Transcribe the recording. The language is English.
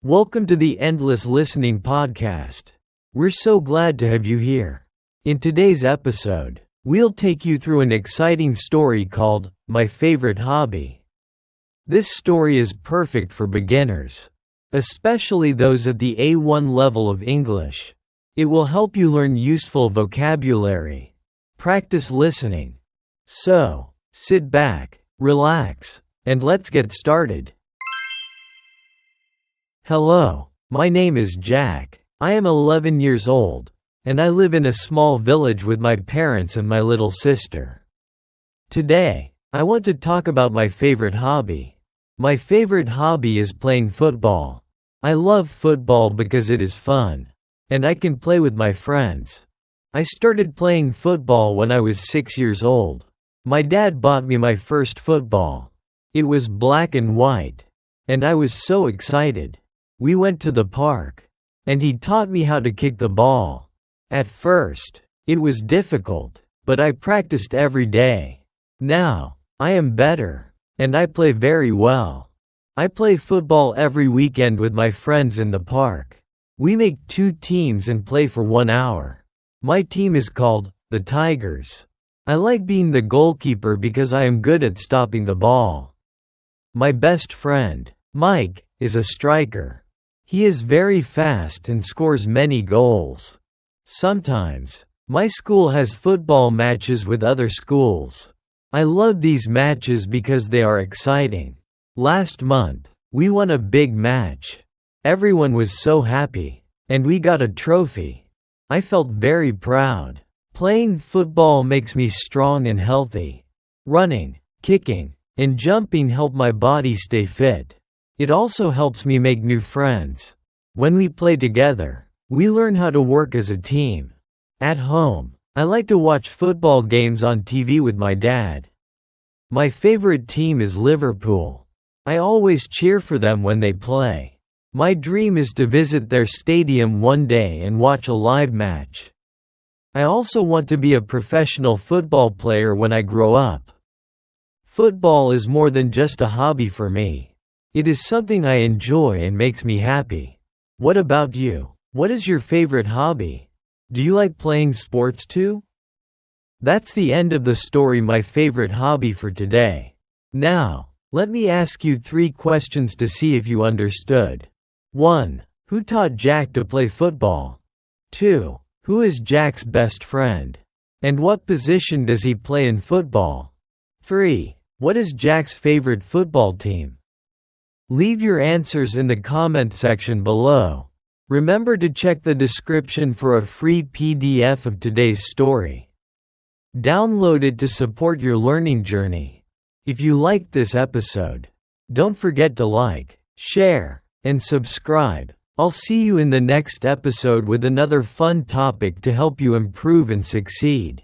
Welcome to the Endless Listening Podcast. We're so glad to have you here. In today's episode, we'll take you through an exciting story called My Favorite Hobby. This story is perfect for beginners, especially those at the A1 level of English. It will help you learn useful vocabulary, practice listening. So, sit back, relax, and let's get started. Hello, my name is Jack. I am 11 years old, and I live in a small village with my parents and my little sister. Today, I want to talk about my favorite hobby. My favorite hobby is playing football. I love football because it is fun, and I can play with my friends. I started playing football when I was 6 years old. My dad bought me my first football. It was black and white, and I was so excited. We went to the park, and he taught me how to kick the ball. At first, it was difficult, but I practiced every day. Now, I am better, and I play very well. I play football every weekend with my friends in the park. We make 2 teams and play for 1 hour. My team is called the Tigers. I like being the goalkeeper because I am good at stopping the ball. My best friend, Mike, is a striker. He is very fast and scores many goals. Sometimes, my school has football matches with other schools. I love these matches because they are exciting. Last month, we won a big match. Everyone was so happy, and we got a trophy. I felt very proud. Playing football makes me strong and healthy. Running, kicking, and jumping help my body stay fit. It also helps me make new friends. When we play together, we learn how to work as a team. At home, I like to watch football games on TV with my dad. My favorite team is Liverpool. I always cheer for them when they play. My dream is to visit their stadium one day and watch a live match. I also want to be a professional football player when I grow up. Football is more than just a hobby for me. It is something I enjoy and makes me happy. What about you? What is your favorite hobby? Do you like playing sports too? That's the end of the story My Favorite Hobby for today. Now, let me ask you 3 questions to see if you understood. 1. Who taught Jack to play football? 2. Who is Jack's best friend? And what position does he play in football? 3. What is Jack's favorite football team? Leave your answers in the comment section below. Remember to check the description for a free PDF of today's story. Download it to support your learning journey. If you liked this episode, don't forget to like, share, and subscribe. I'll see you in the next episode with another fun topic to help you improve and succeed.